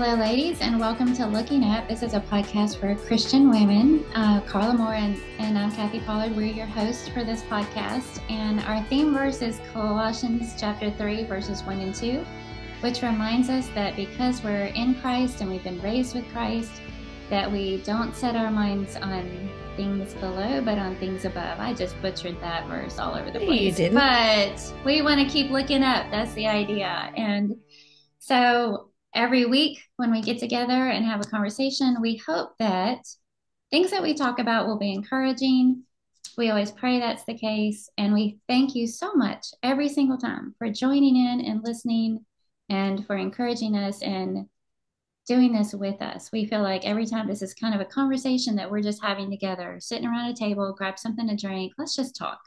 Hello, ladies, and welcome to Looking Up. This is a podcast for Christian women. Carla Moore and I'm Kathy Pollard. We're your hosts for this podcast. And our theme verse is Colossians chapter 3, verses 1 and 2, which reminds us that because we're in Christ and we've been raised with Christ, that we don't set our minds on things below, but on things above. I just butchered that verse all over the place. You didn't. But we want to keep looking up. That's the idea. And so every week when we get together and have a conversation, we hope that things that we talk about will be encouraging. We always pray that's the case. And we thank you so much every single time for joining in and listening and for encouraging us and doing this with us. We feel like every time this is kind of a conversation that we're just having together, sitting around a table, grab something to drink. Let's just talk.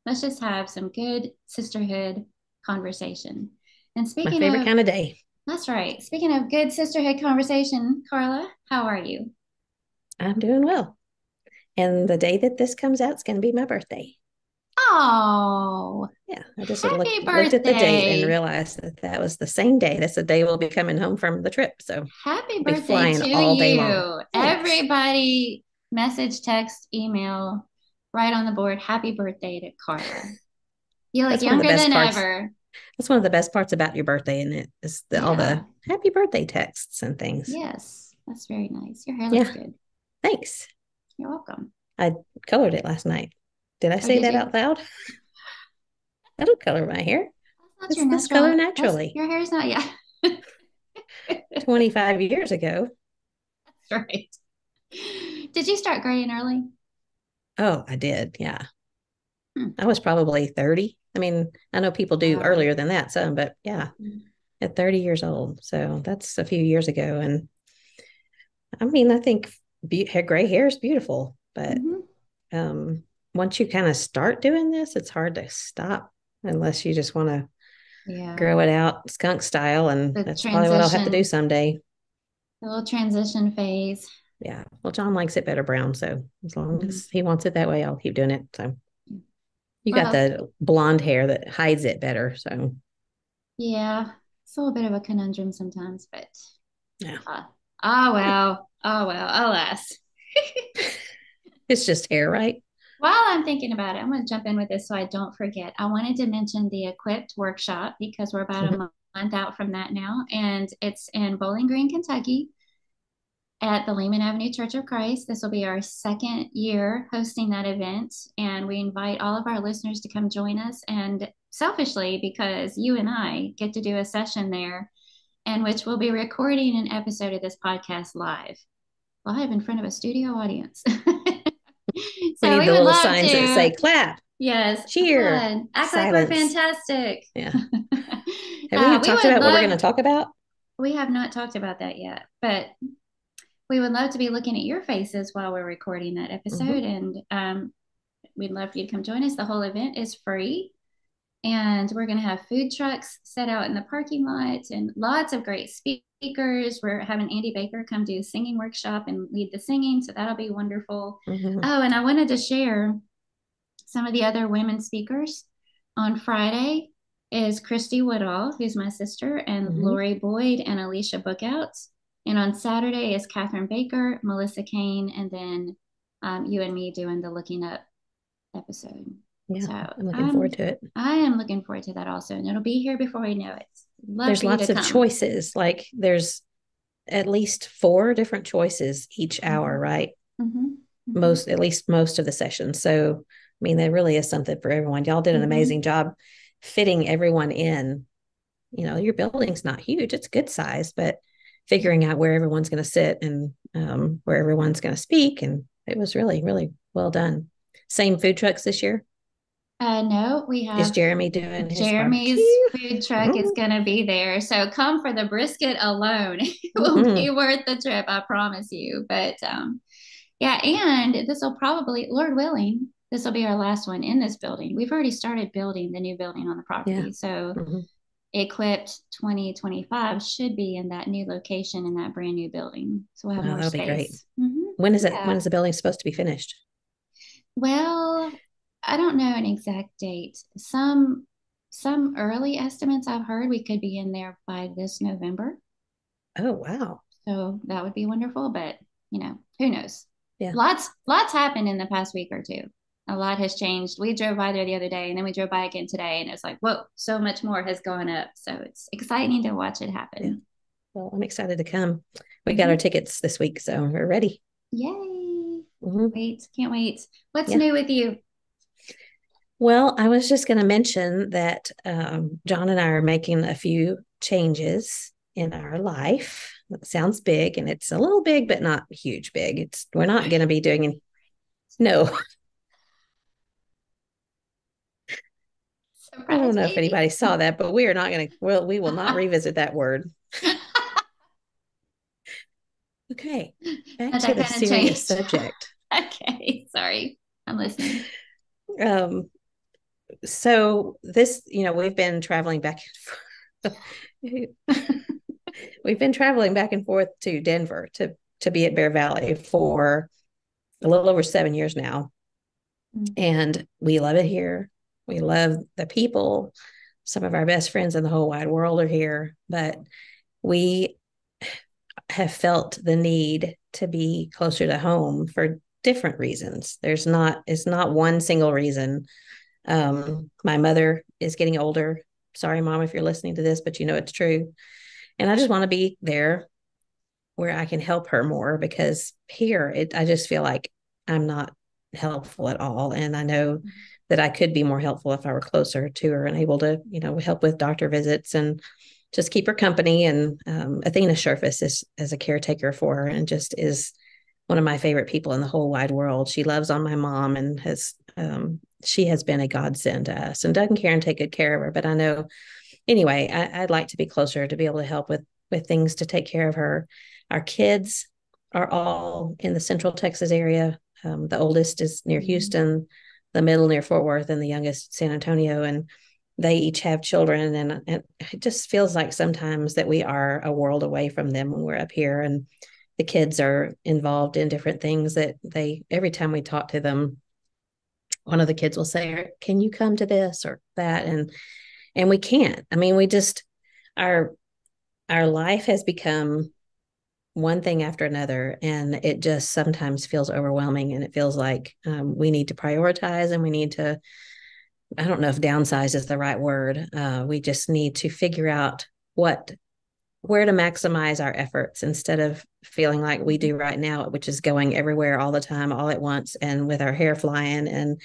Let's just have some good sisterhood conversation. And My speaking favorite of, kind of day. that's right. Speaking of good sisterhood conversation, Carla, how are you? I'm doing well. And the day that this comes out is going to be my birthday. Oh, Yeah, I just happy looked at the date and birthday. realized that that was the same day. That's the day we'll be coming home from the trip. So I'll Happy be birthday flying to all day long. you. Thanks. Everybody, message, text, email, right on the board. Happy birthday to Carla. You look That's one of the younger best than parts. ever. That's one of the best parts about your birthday, isn't it? Is all Yeah. the happy birthday texts and things. Yes. That's very nice. Your hair looks Yeah, good. thanks. You're welcome. I colored it last night. Did I Oh, say did that you? out loud? I don't color my hair. That's not It's your this color natural. That's naturally. your hair's not yet. 25 years ago. That's right. Did you start graying early? Oh, I did. Yeah. Hmm. I was probably 30. I mean, I know people do Wow. earlier than that, some, but yeah, at 30 years old. So that's a few years ago. And I mean, I think gray hair is beautiful, but Mm-hmm. um, once you kind of start doing this, it's hard to stop unless you just want to Yeah. grow it out skunk style. And The that's probably what I'll have to do transition, someday. the little transition phase. Yeah. Well, John likes it better brown. So as long Mhm. as he wants it that way, I'll keep doing it. So you got Well, the blonde hair that hides it better. So yeah, it's a little bit of a conundrum sometimes, but yeah, uh, oh well, oh well, alas. it's just hair, right? While I'm thinking about it, I'm going to jump in with this so I don't forget. I wanted to mention the Equipped workshop because we're about a Mhm. month out from that now, and it's in Bowling Green, Kentucky at the Lehman Avenue Church of Christ. This will be our second year hosting that event, and we invite all of our listeners to come join us. And selfishly, because you and I get to do a session there in which we'll be recording an episode of this podcast live in front of a studio audience. We So need we the would little love signs that say to, clap, yes, cheer, fun, act like we're silence. fantastic. Yeah. Have we We talked would about what we're going love, to talk about? we have not talked about that yet, but we would love to be looking at your faces while we're recording that episode. Hmm. And we'd love for you to come join us. The whole event is free. And we're going to have food trucks set out in the parking lot and lots of great speakers. We're having Andy Baker come do a singing workshop and lead the singing. So that'll be wonderful. Hmm. Oh, and I wanted to share some of the other women speakers. On Friday is Christy Woodall, who's my sister, and Hmm. Lori Boyd and Alicia Bookouts. And on Saturday is Catherine Baker, Melissa Kane, and then you and me doing the Looking Up episode. Yeah, So I'm looking I'm forward to it. I am looking forward to that also, and it'll be here before we know it. Love There's for you to lots of come. choices. Like there's at least four different choices each hour, Mm-hmm. right? Mm-hmm. Mm-hmm. At least most of the sessions. So, I mean, there really is something for everyone. Y'all did an amazing Mm-hmm. job fitting everyone in. You know, your building's not huge, it's good size, but figuring out where everyone's going to sit and where everyone's going to speak. And it was really, really well done. Same food trucks this year. No, we Is have Jeremy doing his barbecue? Jeremy's food truck is Mm-hmm. going to be there. So come for the brisket alone. It will be Mm-hmm. worth the trip, I promise you. But yeah, and this will probably, Lord willing, this will be our last one in this building. We've already started building the new building on the Yeah. property. So Mm-hmm. Equipped 2025 should be in that new location in that brand new building. So we'll have Wow, more that'll be great. space. Mm-hmm. When is it? When Yeah. is the building supposed to be finished? Well, I don't know an exact date. Some early estimates I've heard we could be in there by this November. Oh, wow. So that would be wonderful, but who knows? Yeah. Lots happened in the past week or two. A lot has changed. We drove by there the other day and then we drove by again today, and it's like, whoa, so much more has gone up. So it's exciting to watch it Yeah. happen. Well, I'm excited to come. We got our Mhm. tickets this week, so we're ready. Yay. Hmm. Can't wait. What's Yeah. new with you? Well, I was just going to mention that John and I are making a few changes in our life. It sounds big, and it's a little big, but not huge big. We're not going to be doing no. I don't Surprise, know if baby. anybody saw that, but we are not going to. Well, we will not revisit that word. Okay, back Not to that the kind of serious change. subject. Okay, sorry. I'm listening. Um, so this, we've been traveling back and forth. We've been traveling back and forth to Denver to be at Bear Valley for a little over 7 years now, Mm. and we love it here. We love the people. Some of our best friends in the whole wide world are here, but we have felt the need to be closer to home for different reasons. It's not one single reason. My mother is getting older. Sorry, mom, if you're listening to this, but it's true. And I just want to be there where I can help her more, because here I just feel like I'm not helpful at all. And I know that I could be more helpful if I were closer to her and able to, help with doctor visits and just keep her company. And Athena Sherfus is a caretaker for her and just is one of my favorite people in the whole wide world. She loves on my mom and she has been a godsend to us. And Doug and Karen take good care of her. But I know, anyway, I'd like to be closer to be able to help with things to take care of her. Our kids are all in the Central Texas area. The oldest is near Mm. Houston, the middle near Fort Worth, and the youngest San Antonio. And they each have children, and it just feels like sometimes that we are a world away from them when we're up here. And the kids are involved in different things that every time we talk to them, one of the kids will say, "Can you come to this or that?" And we can't. I mean, we just our our life has become one thing after another, and it just sometimes feels overwhelming, and it feels like we need to prioritize, and we need to, I don't know if downsize is the right word. We just need to figure out where to maximize our efforts instead of feeling like we do right now, which is going everywhere all the time, all at once, and with our hair flying. And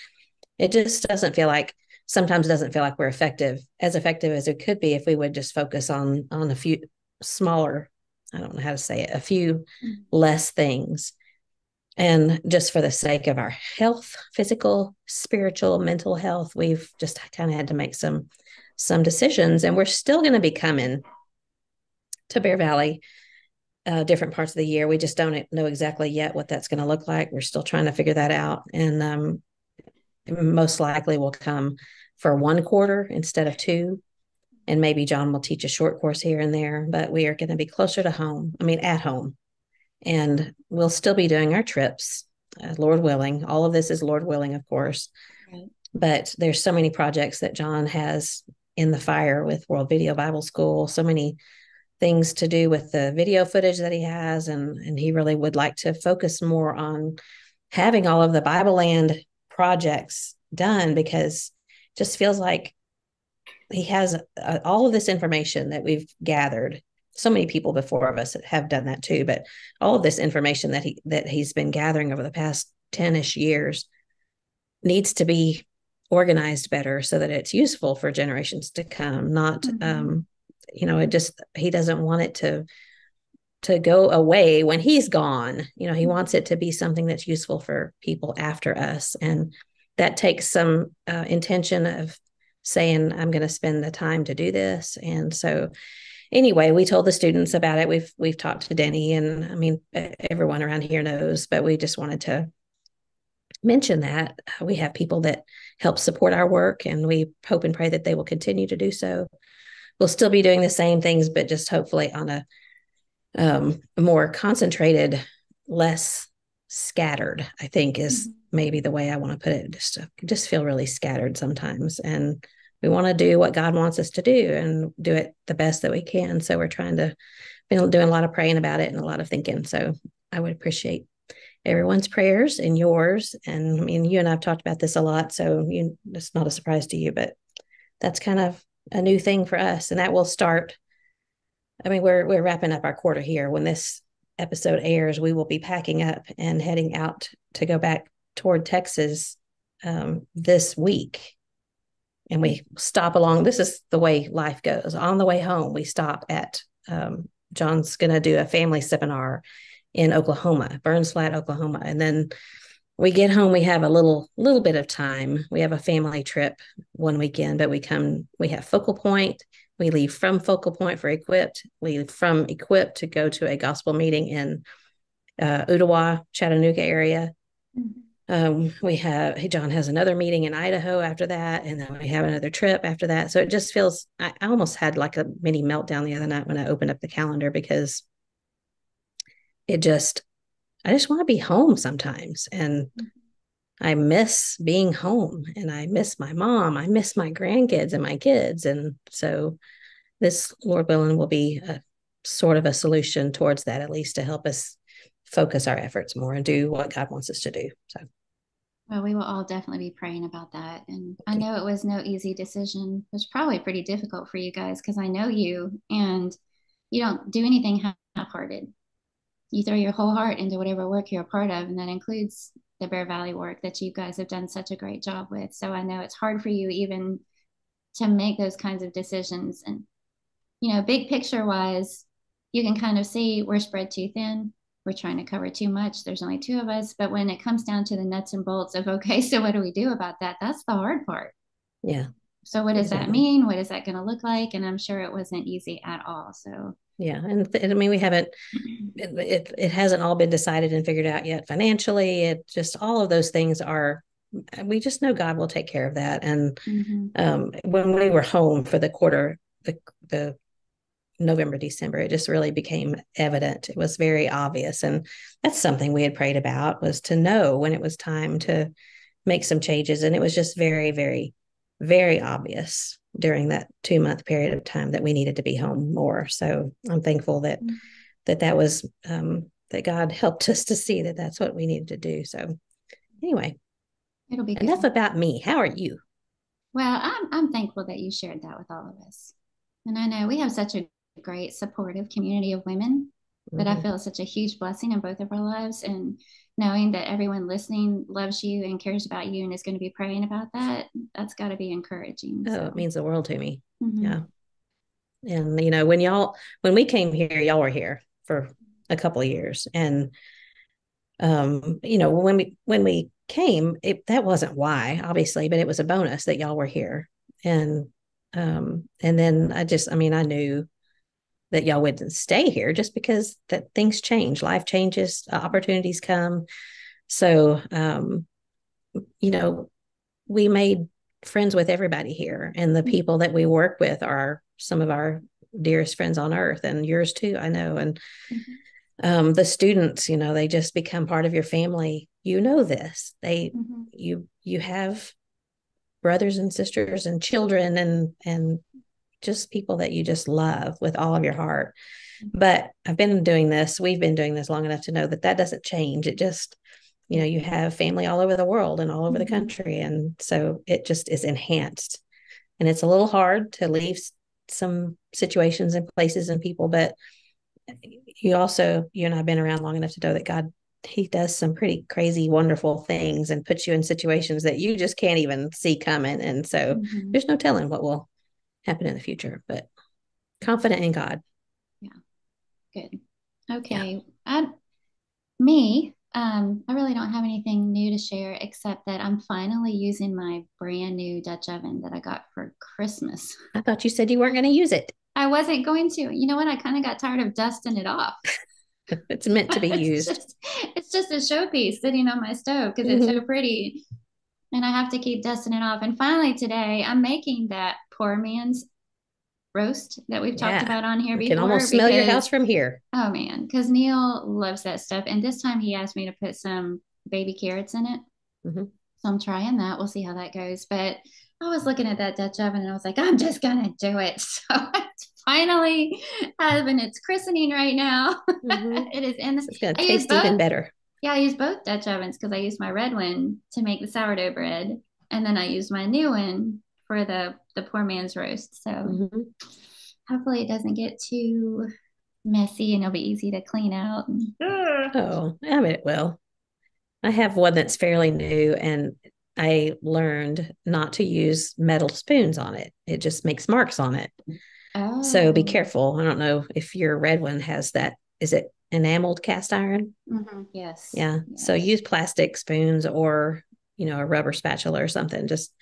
it just doesn't feel like we're effective as it could be if we would just focus on a few smaller, I don't know how to say it, a few Mm. less things. And just for the sake of our health, physical, spiritual, mental health, we've just kind of had to make some decisions. And we're still going to be coming to Bear Valley different parts of the year. We just don't know exactly yet what that's going to look like. We're still trying to figure that out. And most likely will come for one quarter instead of two. And maybe John will teach a short course here and there, but we are going to be closer to home. I mean, at home. And we'll still be doing our trips, Lord willing. All of this is Lord willing, of course. Right. But there's so many projects that John has in the fire with World Video Bible School, so many things to do with the video footage that he has. And he really would like to focus more on having all of the Bible Land projects done, because it just feels like he has all of this information that we've gathered. So many people before of us have done that too, but all of this information that he's been gathering over the past 10ish years needs to be organized better so that it's useful for generations to come. Not Mm-hmm. it just, he doesn't want it to go away when he's gone. He wants Mm-hmm. it to be something that's useful for people after us. And that takes some intention of saying, I'm going to spend the time to do this. And so anyway, we told the students about it. We've talked to Denny, and I mean, everyone around here knows, but we just wanted to mention that we have people that help support our work, and we hope and pray that they will continue to do so. We'll still be doing the same things, but just hopefully on a more concentrated, less scattered, I think is Mm-hmm. maybe the way I want to put it. Just feel really scattered sometimes. And we want to do what God wants us to do and do it the best that we can. So we're trying to been doing a lot of praying about it and a lot of thinking. So I would appreciate everyone's prayers and yours. And I mean, you and I've talked about this a lot, so it's not a surprise to you, but that's kind of a new thing for us. And that will start. I mean, we're wrapping up our quarter here. When this episode airs, we will be packing up and heading out to go back toward Texas this week. And we stop along. This is the way life goes. On the way home, we stop at John's going to do a family seminar in Oklahoma, Burns Flat, Oklahoma, and then we get home. We have a little bit of time. We have a family trip one weekend, but we have Focal Point. We leave from Focal Point for Equipped. We leave from Equipped to go to a gospel meeting in Ottawa, Chattanooga area. John has another meeting in Idaho after that, and then we have another trip after that. So it just feels, I almost had like a mini meltdown the other night when I opened up the calendar, because I just want to be home sometimes. And I miss being home, and I miss my mom. I miss my grandkids and my kids. And so this, Lord willing, will be a sort of a solution towards that, at least to help us focus our efforts more and do what God wants us to do. So, Well, we will all definitely be praying about that. And I okay. know it was no easy decision. It was probably pretty difficult for you guys because I know you and you don't do anything half-hearted. You throw your whole heart into whatever work you're a part of, and that includes the Bear Valley work that you guys have done such a great job with. So I know it's hard for you even to make those kinds of decisions. And, big picture wise, you can kind of see we're spread too thin. We're trying to cover too much. There's only two of us. But when it comes down to the nuts and bolts of, okay, so what do we do about that? That's the hard part. Yeah, So what does that exactly. mean? What is that going to look like? And I'm sure it wasn't easy at all. So, Yeah. I mean, we haven't, it hasn't all been decided and figured out yet financially. It just, all of those things are, we just know God will take care of that. And mm-hmm, when we were home for the November, December, it just really became evident. It was very obvious. And that's something we had prayed about, was to know when it was time to make some changes. And it was just very, very, very obvious during that 2 month period of time that we needed to be home more. So I'm thankful that was, that God helped us to see that that's what we needed to do. So anyway, it'll be enough good. about me. How are you? Well, I'm thankful that you shared that with all of us. And I know we have such a great supportive community of women that I Mm-hmm. feel is such a huge blessing in both of our lives. And knowing that everyone listening loves you and cares about you and is going to be praying about that, that's got to be encouraging. Oh, it So, means the world to me. mm-hmm, Yeah. And when we came here, y'all were here for a couple of years. And when we came, that wasn't why, obviously, but it was a bonus that y'all were here. And then I knew that y'all wouldn't stay here just because that things change, life changes, opportunities come. So you know, we made friends with everybody here, and the people that we work with are some of our dearest friends on earth, and yours too, I know. And mm-hmm, the students, they just become part of your family. This, mm-hmm, you have brothers and sisters and children, and just people that you just love with all of your heart. But we've been doing this long enough to know that that doesn't change. It just, yeah, you have family all over the world and all over the mm-hmm, country, and so it just is enhanced. And it's a little hard to leave some situations and places and people, but you and I've been around long enough to know that God, he does some pretty crazy, wonderful things and puts you in situations that you just can't even see coming. And so mm-hmm, there's no telling what will happen in the future, but confident in God. yeah, good. Yeah. Okay. I really don't have anything new to share except that I'm finally using my brand new Dutch oven that I got for Christmas. I thought you said you weren't going to use it. I wasn't going to. You know what? I kind of got tired of dusting it off. It's meant to be It's used. just it's just a showpiece sitting on my stove because it's so Mm-hmm. pretty. And I have to keep dusting it off. And finally today I'm making that poor man's roast that we've talked Yeah. about on here I can before almost smell your house because from here. oh man, because Neil loves that stuff. And this time he asked me to put some baby carrots in it. Mm-hmm. So I'm trying that. We'll see how that goes. But I was looking at that Dutch oven and I was like, I'm just gonna do it. So finally having its christening right now. Mm-hmm. It is in. So it's going to I use taste even both. better. Yeah, I use both Dutch ovens because I use my red one to make the sourdough bread, and then I use my new one for the poor man's roast. So Mm-hmm. hopefully it doesn't get too messy and it'll be easy to clean out. Oh, I mean, it will. I have one that's fairly new, and I learned not to use metal spoons on it. It just makes marks on it. So be Oh, careful. I don't know if your red one has that. Is it enameled cast iron? yes, Yeah. So yes. use plastic spoons or, a rubber spatula or something. Just,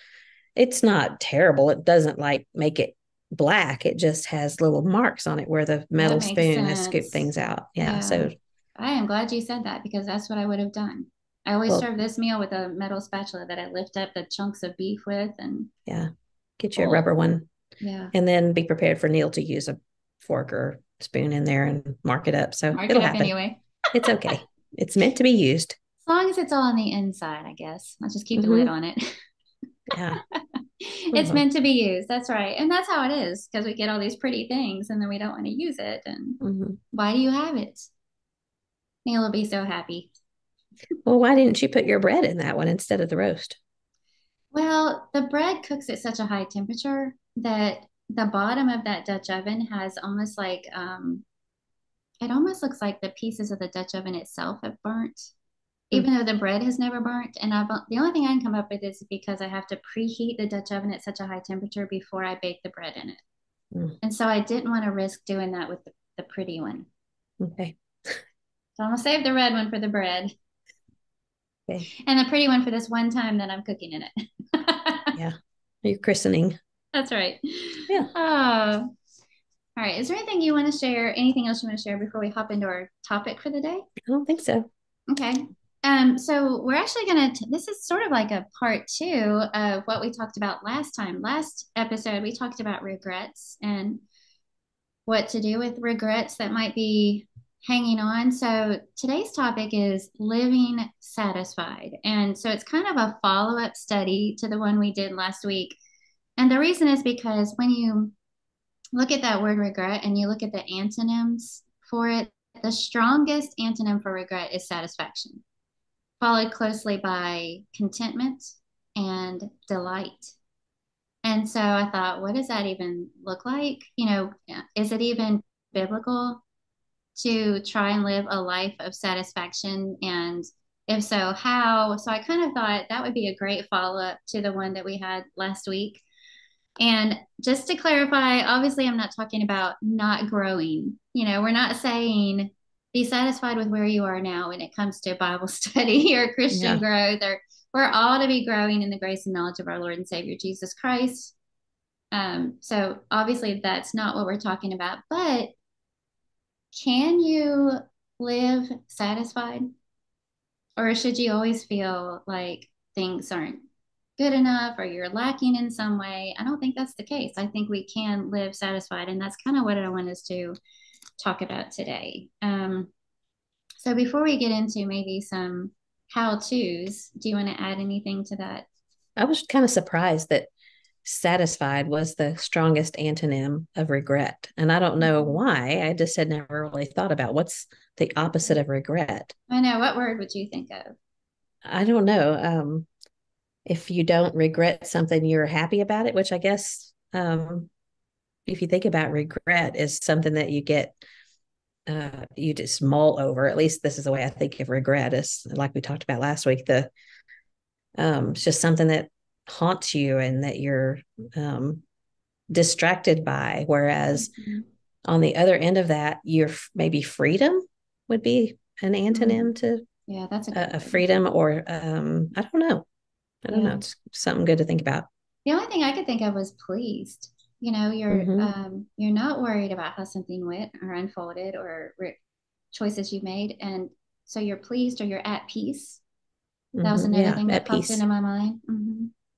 it's not terrible. It doesn't like make it black. It just has little marks on it where the That metal makes spoon has scooped sense. things out. Yeah. Yeah. So, I am glad you said that because that's what I would have done. I always well, serve this meal with a metal spatula that I lift up the chunks of beef with and yeah, get you a rubber oh, one yeah. and then be prepared for Neil to use a fork or spoon in there and mark it up. So Mark it it'll up happen. anyway. It's okay. It's meant to be used. As long as it's all on the inside, I guess. I'll just keep the lid Mm-hmm. on it. Yeah. It's Uh-huh. meant to be used. That's right. And that's how it is because we get all these pretty things and then we don't want to use it. And Mm-hmm. why do you have it? Neil will be so happy. Well, why didn't you put your bread in that one instead of the roast? Well, the bread cooks at such a high temperature that the bottom of that Dutch oven has almost like it almost looks like the pieces of the Dutch oven itself have burnt, Mm, even though the bread has never burnt. And the only thing I can come up with is because I have to preheat the Dutch oven at such a high temperature before I bake the bread in it. mm, And so I didn't want to risk doing that with the pretty one. okay. So I'm gonna save the red one for the bread Okay. and the pretty one for this one time that I'm cooking in it. Yeah. Your christening. That's right. Yeah. Oh, all right. Is there anything you want to share? Anything else you want to share before we hop into our topic for the day? I don't think so. Okay. So we're actually this is sort of like a part two of what we talked about last time. Last episode, we talked about regrets and what to do with regrets that might be hanging on. So today's topic is living satisfied. And so it's kind of a follow-up study to the one we did last week. And the reason is because when you look at that word regret and you look at the antonyms for it, the strongest antonym for regret is satisfaction, followed closely by contentment and delight. And so I thought, what does that even look like? Is it even biblical to try and live a life of satisfaction? And if so, how? So I kind of thought that would be a great follow up to the one that we had last week. And just to clarify, obviously, I'm not talking about not growing. We're not saying be satisfied with where you are now when it comes to Bible study or Christian Yeah. growth, or we're all to be growing in the grace and knowledge of our Lord and Savior Jesus Christ. So obviously, that's not what we're talking about. But can you live satisfied, or should you always feel like things aren't good enough or you're lacking in some way? I don't think that's the case. I think we can live satisfied. And that's kind of what I want us to talk about today. So before we get into maybe some how to's, do you want to add anything to that? I was kind of surprised that satisfied was the strongest antonym of regret. And I don't know Mhm. why. I just had never really thought about what's the opposite of regret. I know. What word would you think of? I don't know. If you don't regret something, you're happy about it, which I guess, if you think about regret is something that you just mull over. At least this is the way I think of regret is like we talked about last week. It's just something that haunts you and that you're um, distracted by. Whereas Mhm. on the other end of that, your maybe freedom would be an Mm. antonym to Yeah, that's a good a word. freedom, or I don't know. I don't know. Yeah. It's something good to think about. The only thing I could think of was pleased. Mm-hmm. You're not worried about how something went or unfolded or choices you've made, and so you're pleased or you're at peace. That was Mm-hmm. another Yeah, thing that at popped peace. into my mind.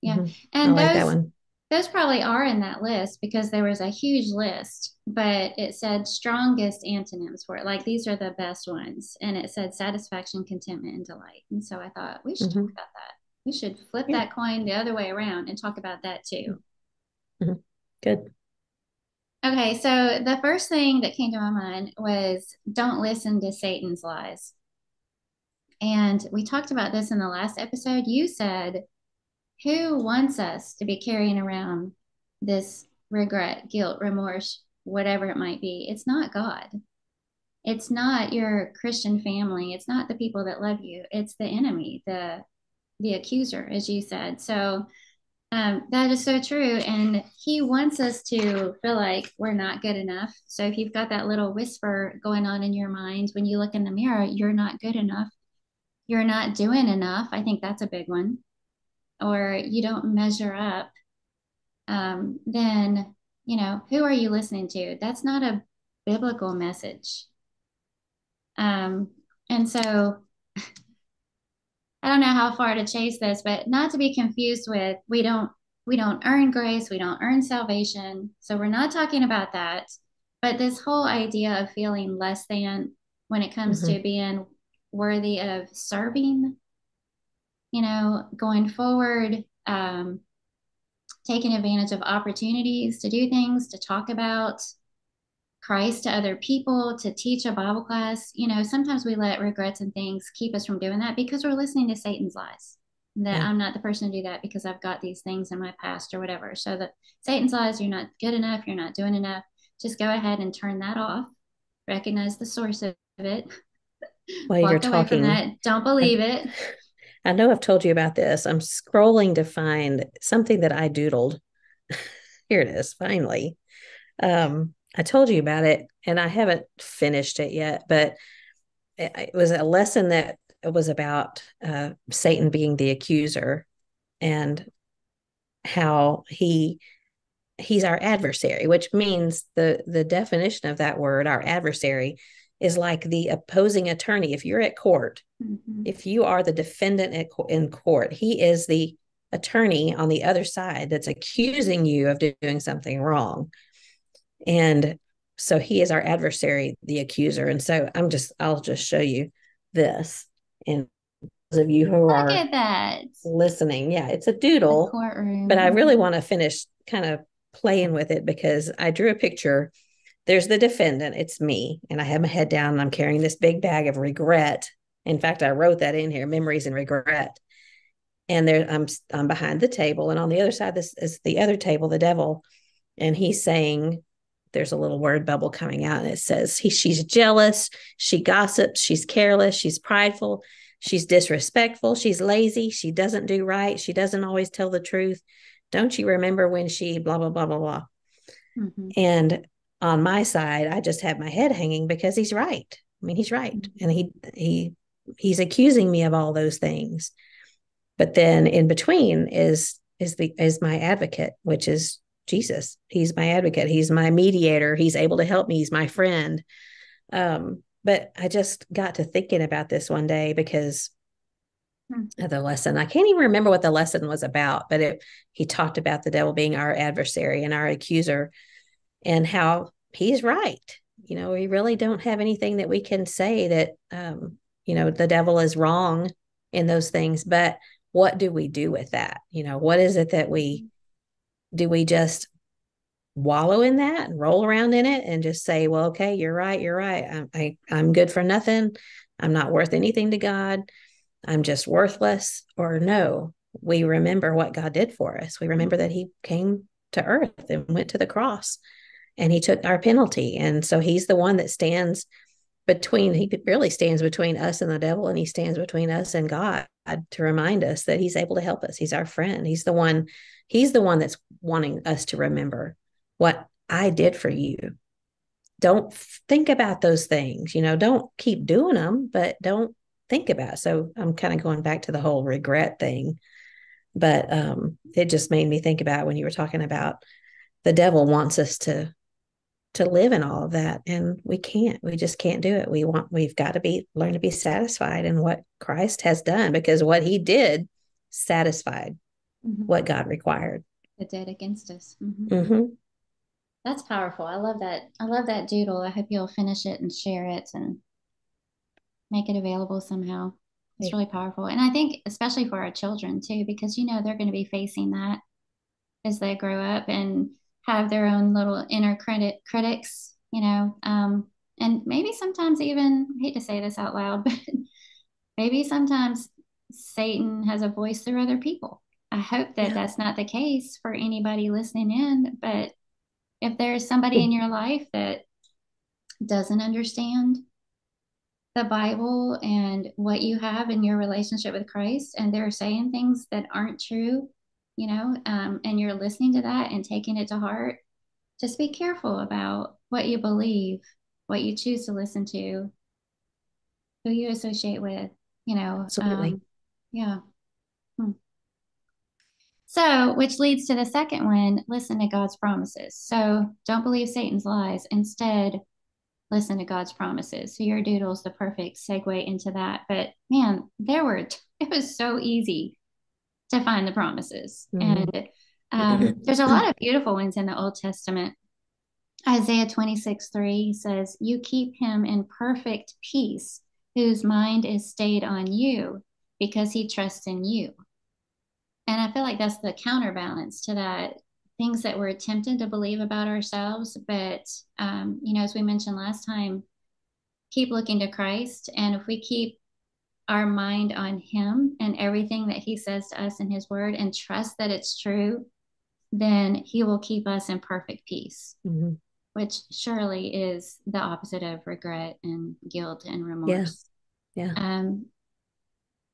Yeah, Mm-hmm. I and like that those one. those probably are in that list because there was a huge list, but it said strongest antonyms for it. Like these are the best ones, and it said satisfaction, contentment, and delight. And so I thought we should talk Mm-hmm. about that. We should flip Yeah. that coin the other way around and talk about that too. Mm-hmm. Good. Okay, so the first thing that came to my mind was don't listen to Satan's lies. And we talked about this in the last episode. You said, who wants us to be carrying around this regret, guilt, remorse, whatever it might be? It's not God. It's not your Christian family. It's not the people that love you. It's the enemy, the accuser, as you said. So that is so true. And he wants us to feel like we're not good enough. So if you've got that little whisper going on in your mind when you look in the mirror, you're not good enough. You're not doing enough. I think that's a big one. Or you don't measure up. Then, who are you listening to? That's not a biblical message. Um, and so I don't know how far to chase this, but not to be confused with we don't earn grace, we don't earn salvation. So we're not talking about that. But this whole idea of feeling less than when it comes Mm-hmm. to being worthy of serving, going forward, taking advantage of opportunities to do things, to talk about Christ to other people, to teach a Bible class. Sometimes we let regrets and things keep us from doing that because we're listening to Satan's lies. That Yeah. I'm not the person to do that because I've got these things in my past or whatever. So the Satan's lies, you're not good enough, you're not doing enough. Just go ahead and turn that off. Recognize the source of it. While you're Walk away from talking, that. Don't I, believe it. I know I've told you about this. I'm scrolling to find something that I doodled. Here it is, finally. I told you about it and I haven't finished it yet, but it was a lesson that was about Satan being the accuser and how he's our adversary, which means the definition of that word, our adversary, is like the opposing attorney. If you're at court, Mm-hmm. if you are the defendant in court, he is the attorney on the other side that's accusing you of doing something wrong. And so he is our adversary, the accuser. And so I'll just show you this. And those of you who Look are at that. listening, yeah, it's a The doodle, but I courtroom. really Mm-hmm. want to finish kind of playing with it because I drew a picture. There's the defendant, it's me, and I have my head down and I'm carrying this big bag of regret. In fact, I wrote that in here, memories and regret. And I'm behind the table, and on the other side, this is the other table, the devil, and he's saying, there's a little word bubble coming out, and it says she's jealous, she gossips, she's careless, she's prideful, she's disrespectful, she's lazy, she doesn't do right, she doesn't always tell the truth. Don't you remember when she blah blah blah blah blah? Mm-hmm. And on my side, I just have my head hanging because he's right. I mean, he's right, and he's accusing me of all those things. But then in between is my advocate, which is Jesus. He's my advocate. He's my mediator. He's able to help me. He's my friend. But I just got to thinking about this one day because Mm-hmm. of the lesson. I can't even remember what the lesson was about, but he talked about the devil being our adversary and our accuser and how he's right. We really don't have anything that we can say that, the devil is wrong in those things. But what do we do with that? What is it that we just wallow in that and roll around in it and just say, well, okay, you're right. You're right. I'm good for nothing. I'm not worth anything to God. I'm just worthless. Or no, we remember what God did for us. We remember that he came to earth and went to the cross and he took our penalty. And so he's the one that he really stands between us and the devil, and he stands between us and God to remind us that he's able to help us. He's our friend. He's the one that's wanting us to remember what I did for you. Don't think about those things, don't keep doing them, but don't think about it. So I'm kind of going back to the whole regret thing. But it just made me think about when you were talking about the devil wants us to live in all of that, and we just can't do it. We've got to learn to be satisfied in what Christ has done, because what he did satisfied Mm-hmm. what God required. The dead against us. Mm-hmm. Mm-hmm. That's powerful. I love that. I love that doodle. I hope you'll finish it and share it and make it available somehow. It's really powerful. And I think especially for our children too, because they're going to be facing that as they grow up and have their own little inner critics, and maybe sometimes even, I hate to say this out loud, but maybe sometimes Satan has a voice through other people. I hope that Yeah. that's not the case for anybody listening in, but if there's somebody in your life that doesn't understand the Bible and what you have in your relationship with Christ, and they're saying things that aren't true, and you're listening to that and taking it to heart, just be careful about what you believe, what you choose to listen to, who you associate with, you know. Absolutely. Yeah. Hmm. So, which leads to the second one, listen to God's promises. So, don't believe Satan's lies. Instead, listen to God's promises. So, your doodle's the perfect segue into that. But man, it was so easy to find the promises. Mhm. And there's a lot of beautiful ones in the Old Testament. Isaiah 26:3 says, "You keep him in perfect peace, whose mind is stayed on you because he trusts in you." And I feel like that's the counterbalance to that, things that we're tempted to believe about ourselves. But, as we mentioned last time, keep looking to Christ. And if we keep our mind on him and everything that he says to us in his word and trust that it's true, then he will keep us in perfect peace, Mhm. which surely is the opposite of regret and guilt and Yeah. remorse. Yeah. Um,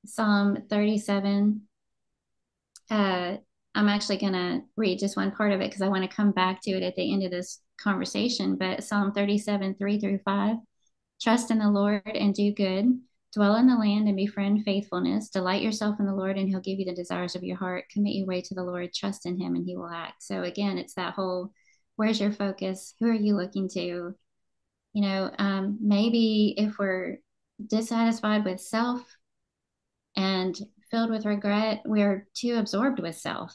Psalm 37, uh, I'm actually going to read just one part of it because I want to come back to it at the end of this conversation. But Psalm 37, 3-5, trust in the Lord and do good. Dwell in the land and befriend faithfulness. Delight yourself in the Lord, and he'll give you the desires of your heart. Commit your way to the Lord. Trust in him, and he will act. So, again, it's that whole, where's your focus? Who are you looking to? Maybe if we're dissatisfied with self and filled with regret, we're too absorbed with self,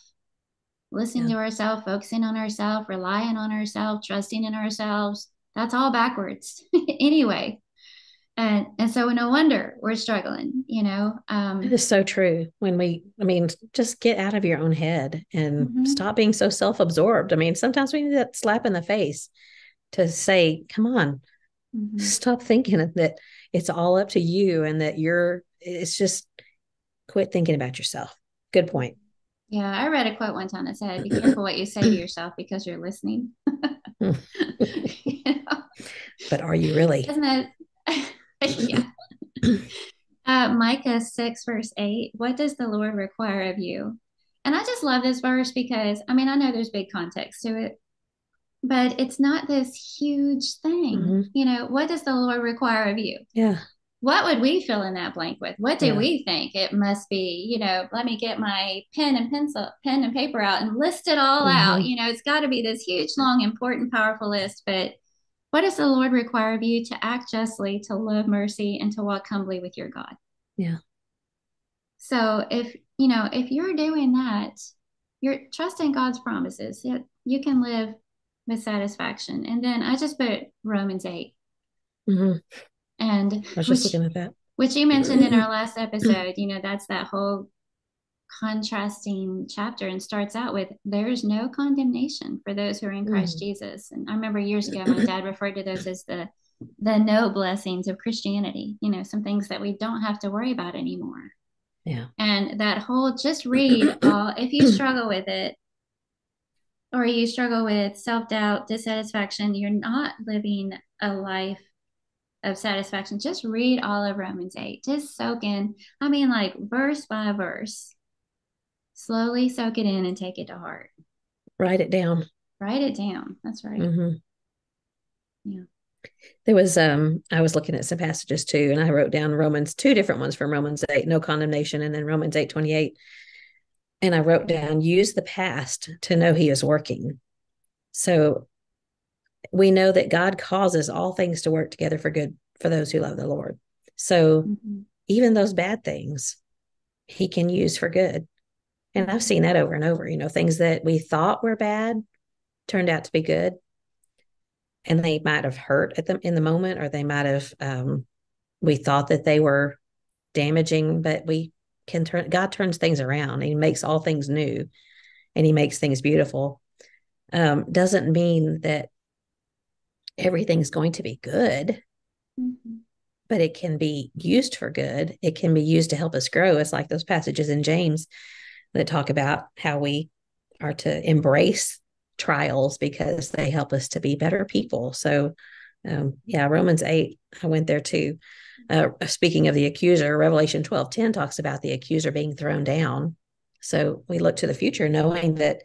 listening Yeah. to ourselves, focusing on ourselves, relying on ourselves, trusting in ourselves. That's all backwards anyway. And so no wonder we're struggling, That is so true. I mean, just get out of your own head and mhm, stop being so self-absorbed. I mean, sometimes we need that slap in the face to say, come on, mhm. stop thinking that it's all up to you and that it's just quit thinking about yourself. Good point. Yeah, I read a quote one time that said, "Be careful what you say to yourself because you're listening." You know? But are you really? Isn't it? Yeah. Micah 6, verse 8, what does the Lord require of you? And I just love this verse because, I mean, I know there's big context to it, but it's not this huge thing. Hmm. What does the Lord require of you? Yeah. What would we fill in that blank with? What do Yeah. we think it must be? Let me get my pen and paper out and list it all out. Hmm. It's got to be this huge, long, important, powerful list. But what does the Lord require of you? To act justly, to love mercy, and to walk humbly with your God. Yeah. So if you're doing that, you're trusting God's promises. You can live with satisfaction. And then I just put Romans 8, Hmm. and I was just which looking at that. which you mentioned in our last episode. That's that whole contrasting chapter, and starts out with, there's no condemnation for those who are in Christ Mhm. Jesus. And I remember years ago my dad referred to those as the no blessings of Christianity, some things that we don't have to worry about anymore. Yeah. And that whole, just read all, if you struggle with it, or you struggle with self-doubt, dissatisfaction, you're not living a life of satisfaction, just read all of Romans 8. Just soak in, I mean, like verse by verse. Slowly soak it in and take it to heart. Write it down. Write it down. That's right. Hmm. Yeah. There was I was looking at some passages too, and I wrote down Romans, two different ones from Romans 8, no condemnation, and then Romans 8:28. And I wrote down, use the past to know he is working. So we know that God causes all things to work together for good for those who love the Lord. So Mm-hmm. even those bad things he can use for good. And I've Mm-hmm. seen that over and over, things that we thought were bad turned out to be good. And they might have hurt at them in the moment, or they might have we thought that they were damaging, but we can turn God turns things around. He makes all things new, and he makes things beautiful. doesn't mean that everything's going to be good, Mm-hmm. but it can be used for good. It can be used to help us grow. It's like those passages in James that talk about how we are to embrace trials because they help us to be better people. So, yeah, Romans 8, I went there too. Speaking of the accuser, Revelation 12:10 talks about the accuser being thrown down. So we look to the future knowing that,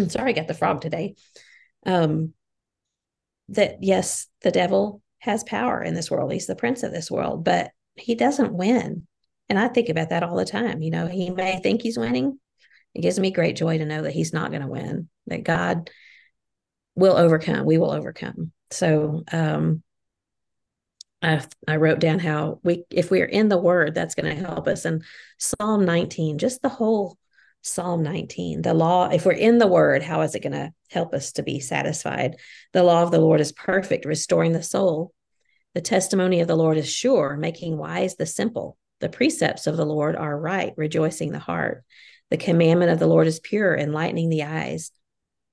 sorry, I got the frog today. Um, that yes, the devil has power in this world. He's the prince of this world, but he doesn't win. And I think about that all the time. You know, he may think he's winning. It gives me great joy to know that he's not going to win, that God will overcome. We will overcome. So I wrote down how if we're in the word, that's going to help us. And Psalm 19, just the whole Psalm 19, the law, if we're in the word, how is it going to help us to be satisfied? The law of the Lord is perfect, restoring the soul. The testimony of the Lord is sure, making wise the simple. The precepts of the Lord are right, rejoicing the heart. The commandment of the Lord is pure, enlightening the eyes.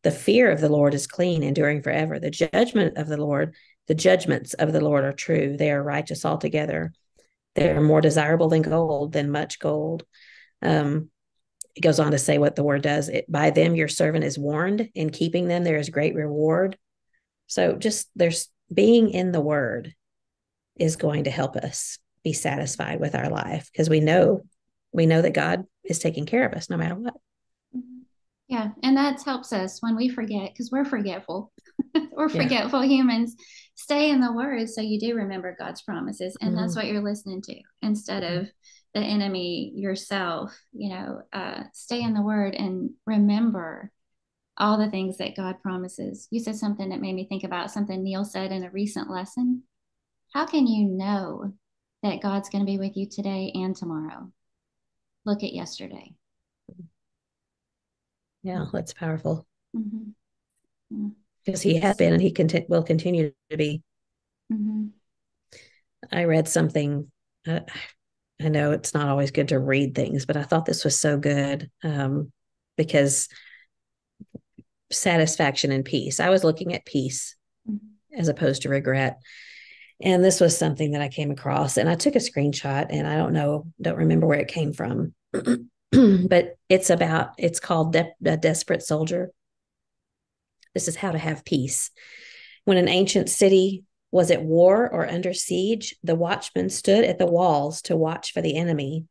The fear of the Lord is clean, enduring forever. The judgments of the Lord are true. They are righteous altogether. They are more desirable than gold, than much gold. Um, it goes on to say what the word does. By them your servant is warned. In keeping them, there is great reward. So just there's being in the word is going to help us be satisfied with our life because we know that God is taking care of us no matter what. Mhm. Yeah, and that helps us when we forget, because we're forgetful. We're Yeah. forgetful humans. Stay in the word so you do remember God's promises, and that's Mm-hmm. what you're listening to instead of the enemy yourself. Stay in the word and remember all the things that God promises. You said something that made me think about something Neil said in a recent lesson. How can you know that God's going to be with you today and tomorrow? Look at yesterday. Yeah, that's powerful Mm-hmm. Yeah. because he has been and he will continue to be. Mm-hmm. I read something. Uh, I know it's not always good to read things, but I thought this was so good because satisfaction and peace. I was looking at peace as opposed to regret. And this was something that I came across and I took a screenshot and I don't remember where it came from. But it's called A Desperate Soldier. This is how to have peace. When an ancient city was at war or under siege, the watchmen stood at the walls to watch for the enemy.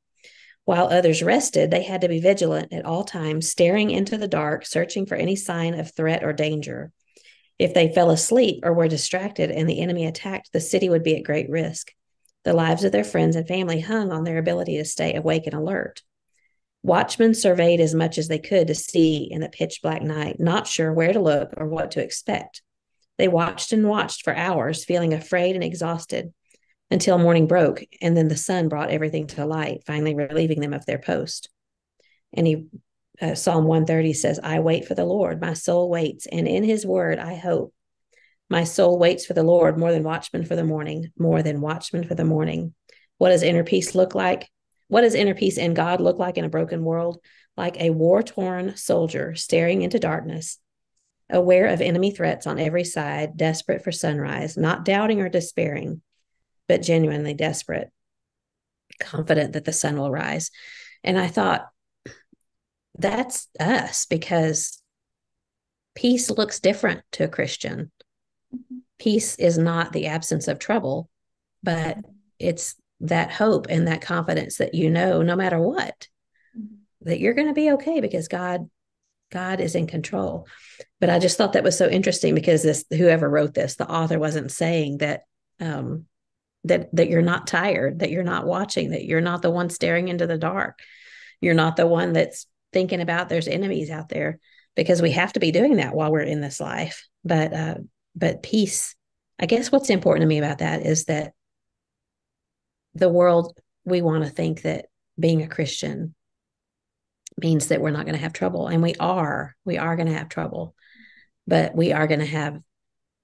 While others rested, they had to be vigilant at all times, staring into the dark, searching for any sign of threat or danger. If they fell asleep or were distracted and the enemy attacked, the city would be at great risk. The lives of their friends and family hung on their ability to stay awake and alert. Watchmen surveyed as much as they could to see in the pitch black night, not sure where to look or what to expect. They watched and watched for hours, feeling afraid and exhausted, until morning broke, and then the sun brought everything to light, finally relieving them of their post. And Psalm 130 says, I wait for the Lord, my soul waits, and in his word I hope. My soul waits for the Lord more than watchmen for the morning, more than watchmen for the morning. What does inner peace look like? What does inner peace in God look like in a broken world? Like a war torn soldier staring into darkness, aware of enemy threats on every side, desperate for sunrise, not doubting or despairing, but genuinely desperate, confident that the sun will rise. And I thought, that's us because peace looks different to a Christian. Peace is not the absence of trouble, but it's that hope and that confidence that no matter what, that you're going to be okay because God is in control. But I just thought that was so interesting because whoever wrote this, the author wasn't saying that that you're not tired, that you're not watching, that you're not the one staring into the dark. You're not the one that's thinking about there's enemies out there because we have to be doing that while we're in this life. But peace, I guess what's important to me about that is that the world, we want to think that being a Christian means that we're not going to have trouble. And we are going to have trouble, but we are going to have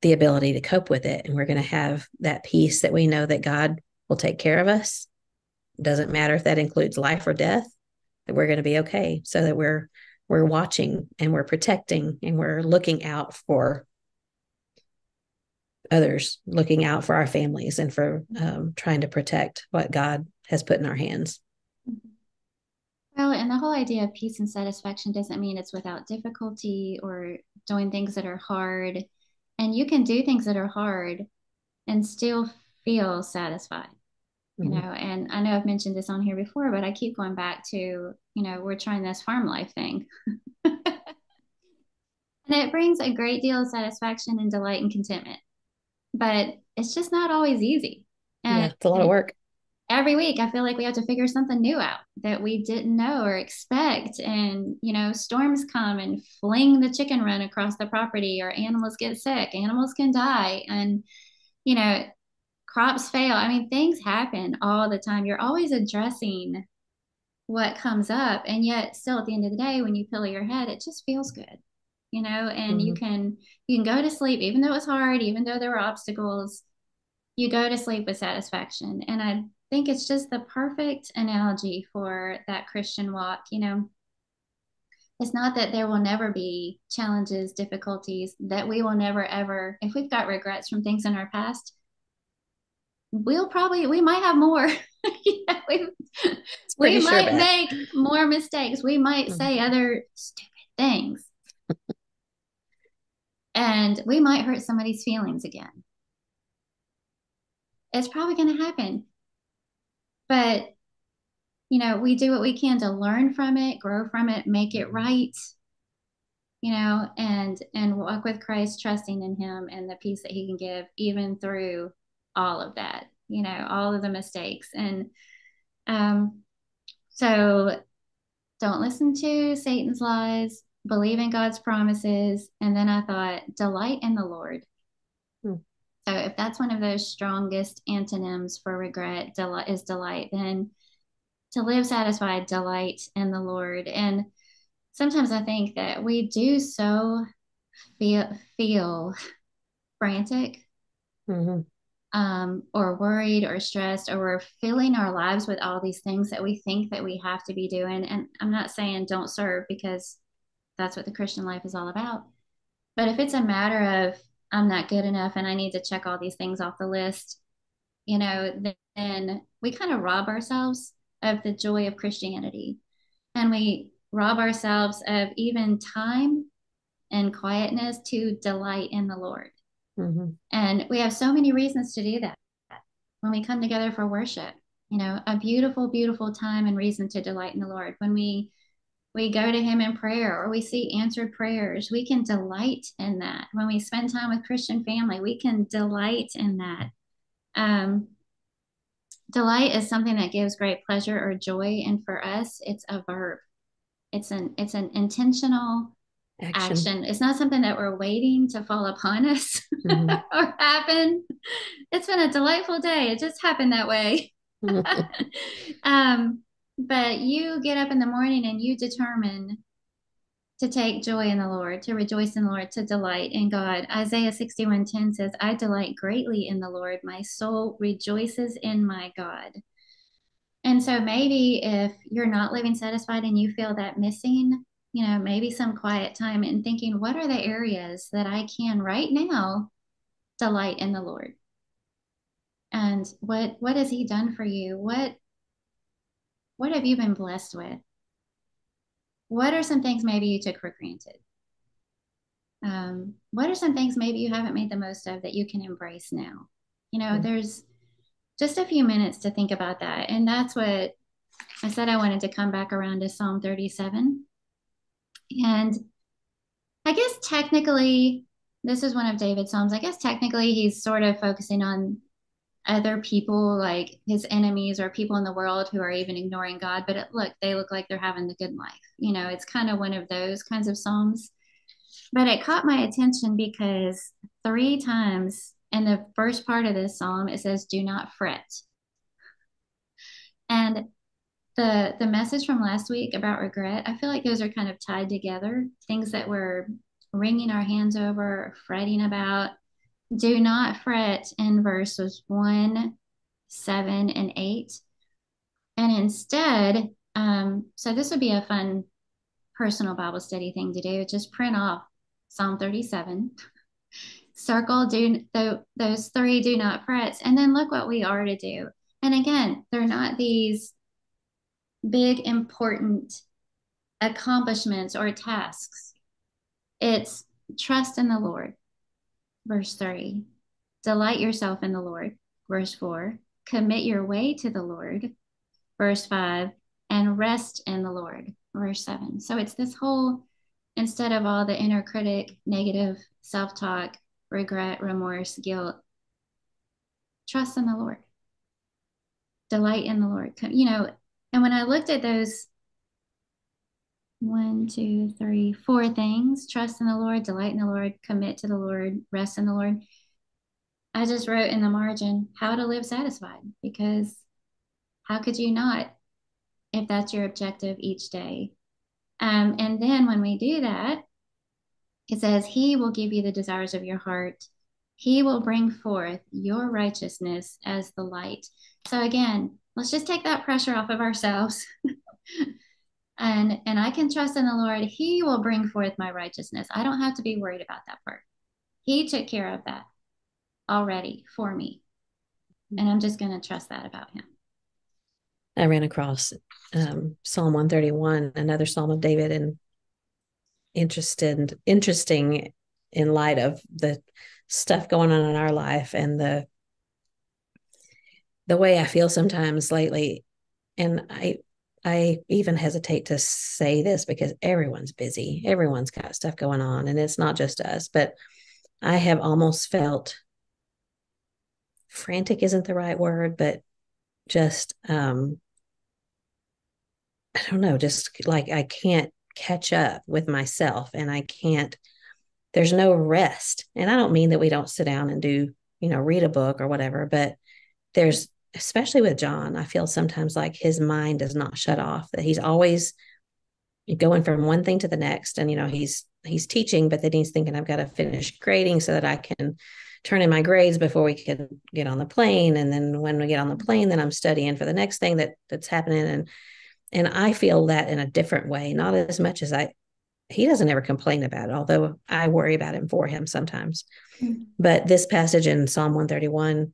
the ability to cope with it. And we're going to have that peace that we know that God will take care of us. It doesn't matter if that includes life or death, that we're going to be okay so that we're we're watching and we're protecting and we're looking out for others, looking out for our families and for trying to protect what God has put in our hands. Well, and the whole idea of peace and satisfaction doesn't mean it's without difficulty or doing things that are hard. And you can do things that are hard and still feel satisfied, Mm-hmm. And I know I've mentioned this on here before, but I keep going back to, we're trying this farm life thing. And it brings a great deal of satisfaction and delight and contentment, but it's just not always easy. Yeah, And it's a lot of work. every week I feel like we have to figure something new out that we didn't know or expect. And, storms come and fling the chicken run across the property, or animals get sick, animals can die, and, you know, crops fail. I mean, things happen all the time. You're always addressing what comes up. And yet still at the end of the day, when you pillow your head, it just feels good, and you Mm-hmm. can go to sleep, even though it's hard, even though there were obstacles, you go to sleep with satisfaction. And I think it's just the perfect analogy for that Christian walk. It's not that there will never be challenges, difficulties, that we will never ever, if we've got regrets from things in our past, we might have more. Yeah, It's we pretty sure might bet. make more mistakes. We might Mm-hmm. say other stupid things, and we might hurt somebody's feelings again. It's probably going to happen. But, we do what we can to learn from it, grow from it, make it right, and walk with Christ, trusting in him and the peace that he can give even through all of that, all of the mistakes. And um, so don't listen to Satan's lies, believe in God's promises. And then I thought, delight in the Lord. So if that's one of those strongest antonyms for regret, delight is delight, then to live satisfied, delight in the Lord. And sometimes I think that we do so feel frantic, Mm-hmm. or worried or stressed, or we're filling our lives with all these things that we think that we have to be doing. And I'm not saying don't serve, because that's what the Christian life is all about. But if it's a matter of I'm not good enough and I need to check all these things off the list, then we kind of rob ourselves of the joy of Christianity. And we rob ourselves of even time and quietness to delight in the Lord. Mm-hmm. And we have so many reasons to do that when we come together for worship. A beautiful, beautiful time and reason to delight in the Lord. When we go to him in prayer, or we see answered prayers, we can delight in that. When we spend time with Christian family, we can delight in that. Um, Delight is something that gives great pleasure or joy, and for us, it's a verb. It's an intentional Action. action. It's not something that we're waiting to fall upon us Mm-hmm. or happen. It's been a delightful day. It just happened that way. um, but you get up in the morning and you determine to take joy in the Lord, to rejoice in the Lord, to delight in God. Isaiah 61:10 says, I delight greatly in the Lord. My soul rejoices in my God. And so maybe if you're not living satisfied and you feel that missing, maybe some quiet time and thinking, what are the areas that I can right now delight in the Lord? And what has he done for you? What have you been blessed with? What are some things maybe you took for granted? What are some things maybe you haven't made the most of that you can embrace now? There's just a few minutes to think about that. And that's what I said. I wanted to come back around to Psalm 37. And I guess technically, this is one of David's Psalms. I guess technically he's sort of focusing on other people, like his enemies or people in the world who are even ignoring God. But they look like they're having the good life. It's kind of one of those kinds of Psalms. But it caught my attention because three times in the first part of this psalm, it says, do not fret. And the message from last week about regret, I feel like those are kind of tied together. Things that we're wringing our hands over, fretting about. Do not fret in verses 1, 7, and 8. And instead, so this would be a fun personal Bible study thing to do. Just print off Psalm 37, circle those three do not frets, and then look what we are to do. And again, they're not these big, important accomplishments or tasks. It's trust in the Lord, verse 3. Delight yourself in the Lord, verse 4. Commit your way to the Lord, verse 5. And rest in the Lord, verse 7. So it's this whole, instead of all the inner critic, negative self talk, regret, remorse, guilt, trust in the Lord, delight in the Lord. And when I looked at those one, two, three, four things, trust in the Lord, delight in the Lord, commit to the Lord, rest in the Lord, I just wrote in the margin how to live satisfied, because how could you not if that's your objective each day? And then when we do that, it says, He will give you the desires of your heart. He will bring forth your righteousness as the light. So again, let's just take that pressure off of ourselves. And I can trust in the Lord. He will bring forth my righteousness. I don't have to be worried about that part. He took care of that already for me. And I'm just going to trust that about him. I ran across Psalm 131, another Psalm of David, and interesting in light of the stuff going on in our life and the way I feel sometimes lately. And I even hesitate to say this because everyone's busy. Everyone's got stuff going on, and it's not just us, but I have almost felt frantic isn't the right word, but just I don't know, just like I can't catch up with myself, and I can't, there's no rest. And I don't mean that we don't sit down and do, read a book or whatever, but there's, especially with John, I feel sometimes like his mind does not shut off, that he's always going from one thing to the next. And, he's teaching, but then he's thinking, I've got to finish grading so that I can turn in my grades before we can get on the plane. And then when we get on the plane, then I'm studying for the next thing that's happening. And I feel that in a different way, not as much as he doesn't ever complain about it, although I worry about him for him sometimes. Mm-hmm. But this passage in Psalm 131,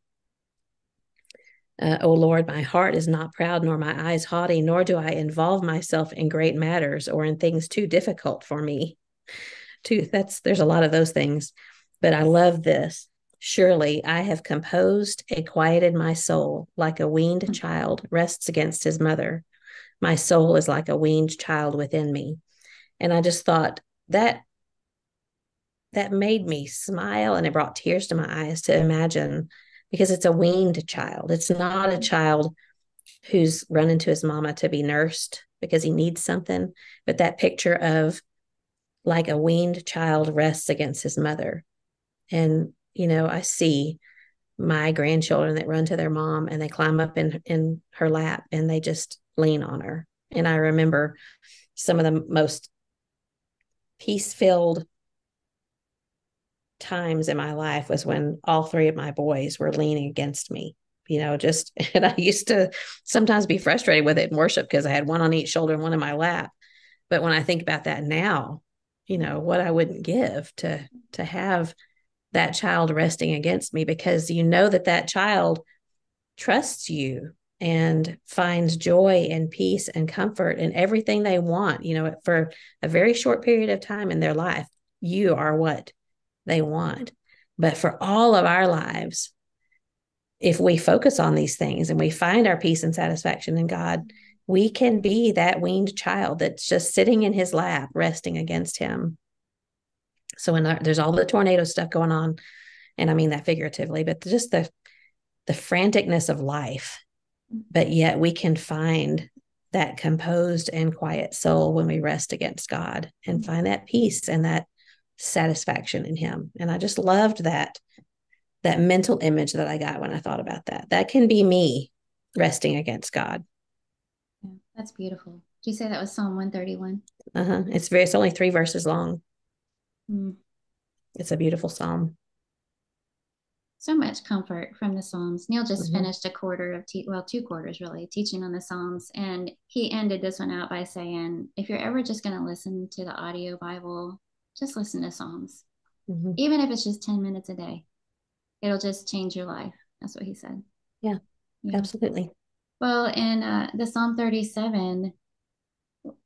O Lord, my heart is not proud, nor my eyes haughty, nor do I involve myself in great matters or in things too difficult for me. There's a lot of those things, but I love this. Surely I have composed and quieted my soul, like a weaned child rests against his mother. My soul is like a weaned child within me. And I just thought that made me smile, and it brought tears to my eyes to imagine, because it's a weaned child. It's not a child who's running to his mama to be nursed because he needs something, but that picture of like a weaned child rests against his mother. And, I see my grandchildren that run to their mom and they climb up in her lap and they just lean on her. And I remember some of the most peace-filled times in my life was when all three of my boys were leaning against me, and I used to sometimes be frustrated with it in worship because I had one on each shoulder and one in my lap. But when I think about that now, what I wouldn't give to have that child resting against me, because that child trusts you and finds joy and peace and comfort and everything they want, for a very short period of time in their life. You are what they want. But for all of our lives, if we focus on these things and we find our peace and satisfaction in God, we can be that weaned child that's just sitting in his lap, resting against him. So when there's all the tornado stuff going on, and I mean that figuratively, but just the franticness of life, but yet we can find that composed and quiet soul when we rest against God and find that peace and that satisfaction in him. And I just loved that mental image that I got when I thought about that. That can be me resting against God. Yeah, that's beautiful. Did you say that was Psalm 131? It's only 3 verses long. It's a beautiful psalm. so much comfort from the Psalms. Neil just Mm-hmm. finished a quarter of, well, 2 quarters really, teaching on the Psalms. And he ended this one out by saying, if you're ever just going to listen to the audio Bible, just listen to Psalms. Mm-hmm. Even if it's just 10 minutes a day, it'll just change your life. That's what he said. Yeah, Yeah. absolutely. Well, in the Psalm 37,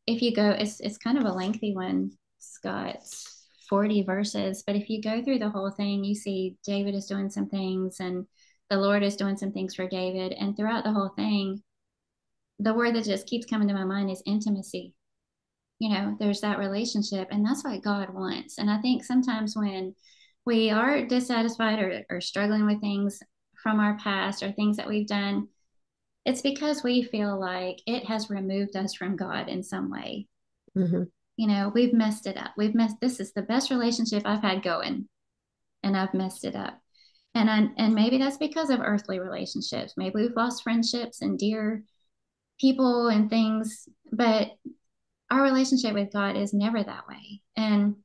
if you go, it's kind of a lengthy one. It's got 40 verses, but if you go through the whole thing, you see David is doing some things and the Lord is doing some things for David. And throughout the whole thing, the word that just keeps coming to my mind is intimacy. There's that relationship, and that's what God wants. And I think sometimes when we are dissatisfied or struggling with things from our past or things that we've done, it's because we feel like it has removed us from God in some way. Mm-hmm. We've messed it up. This is the best relationship I've had going, and I've messed it up. And maybe that's because of earthly relationships. Maybe we've lost friendships and dear people and things, but our relationship with God is never that way. And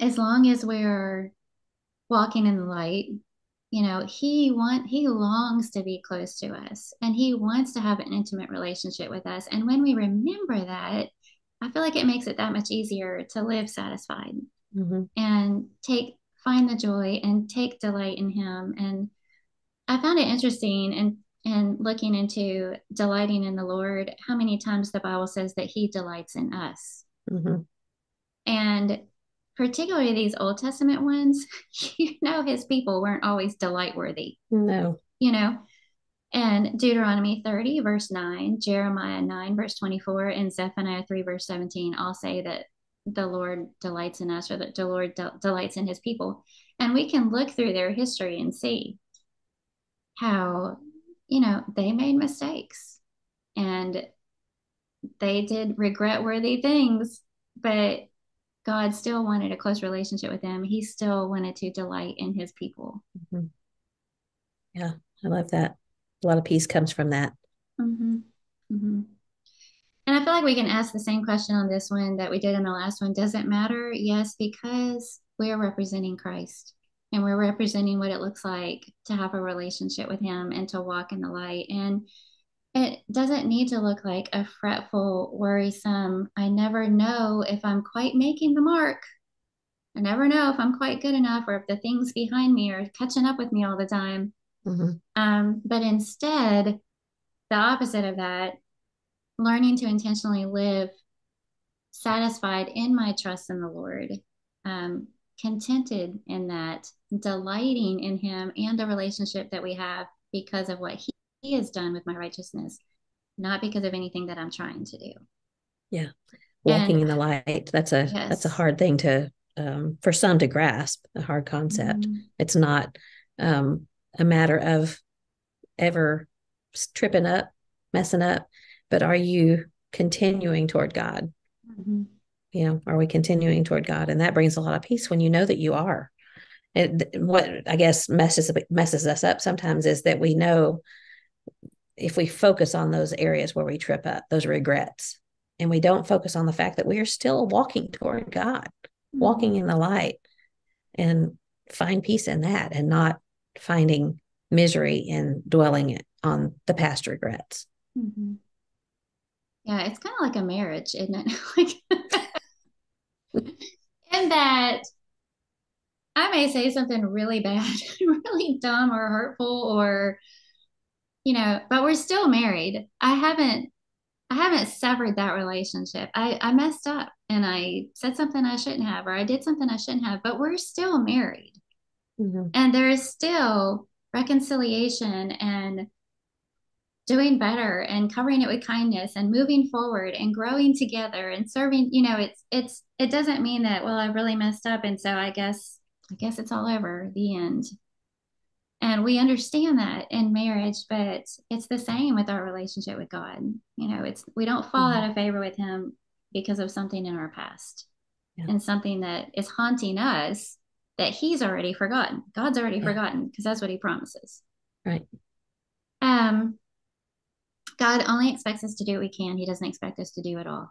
as long as we're walking in the light, he longs to be close to us and he wants to have an intimate relationship with us. And when we remember that, I feel like it makes it that much easier to live satisfied Mm-hmm. and find the joy and take delight in him. And I found it interesting and looking into delighting in the Lord, how many times the Bible says that he delights in us. Mm-hmm. And particularly these Old Testament ones, his people weren't always delight worthy, No. you know. And Deuteronomy 30, verse 9, Jeremiah 9, verse 24, and Zephaniah 3, verse 17 all say that the Lord delights in us, or that the Lord delights in his people. And we can look through their history and see how, they made mistakes and they did regret worthy things, but God still wanted a close relationship with them. He still wanted to delight in his people. Mm-hmm. Yeah, I love that. A lot of peace comes from that. Mm-hmm. Mm-hmm. And I feel like we can ask the same question on this one that we did in the last one. Does it matter? Yes, because we are representing Christ and we're representing what it looks like to have a relationship with him and to walk in the light. And it doesn't need to look like a fretful, worrisome, I never know if I'm quite making the mark. I never know if I'm quite good enough or if the things behind me are catching up with me all the time. Mm-hmm. But instead, the opposite of that, learning to intentionally live satisfied in my trust in the Lord, um, contented in that, delighting in him and the relationship that we have because of what he has done with my righteousness, not because of anything that I'm trying to do. Yeah. And Walking in the light. That's a yes. hard thing to for some to grasp, a hard concept. Mm-hmm. It's not a matter of ever tripping up, messing up, but are you continuing toward God? Mm-hmm. Are we continuing toward God? And that brings a lot of peace when you know that you are. What I guess messes us up sometimes is that we know if we focus on those areas where we trip up, those regrets, and we don't focus on the fact that we are still walking toward God, Mm-hmm. walking in the light, and find peace in that and not finding misery in dwelling on the past regrets. Mm-hmm. Yeah, it's kind of like a marriage, isn't it? Like, in that I may say something really bad, really dumb or hurtful, or but we're still married. I haven't severed that relationship. I messed up and I said something I shouldn't have, or I did something I shouldn't have, but we're still married. Mm-hmm. And there is still reconciliation and doing better and covering it with kindness and moving forward and growing together and serving. It doesn't mean that, well, I really messed up and so I guess it's all over, the end. And we understand that in marriage, but it's the same with our relationship with God. It's we don't fall Mm-hmm. out of favor with him because of something in our past Yeah. and something that is haunting us that he's already forgotten. God's already Yeah. forgotten because that's what he promises. Right. Um, God only expects us to do what we can. He doesn't expect us to do it all.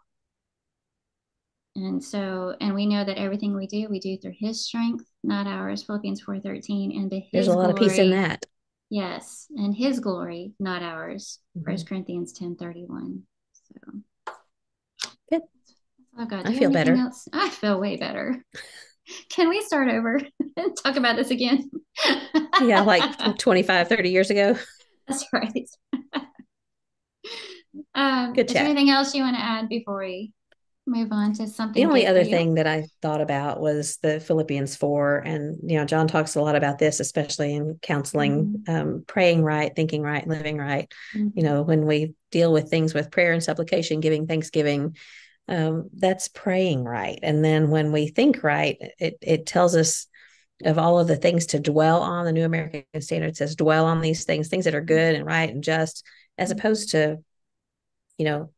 And we know that everything we do through his strength, not ours, Philippians 4:13, and to There's a his lot of peace in glory. that. Yes, and his glory, not ours. Mm-hmm. 1 Corinthians 10:31. So Good. oh God, do I you have feel anything better. else? I feel way better. Can we start over and talk about this again? Yeah, like 25, 30 years ago. That's right. Good Is there chat. anything else you want to add before we move on to The something only good for other you? thing that I thought about was the Philippians 4. And, John talks a lot about this, especially in counseling, Mm-hmm. praying right, thinking right, living right. Mm-hmm. When we deal with things with prayer and supplication, giving thanksgiving, that's praying right. And then when we think right, it tells us of all of the things to dwell on. The New American Standard says dwell on these things that are good and right and just, as Mm-hmm. opposed to,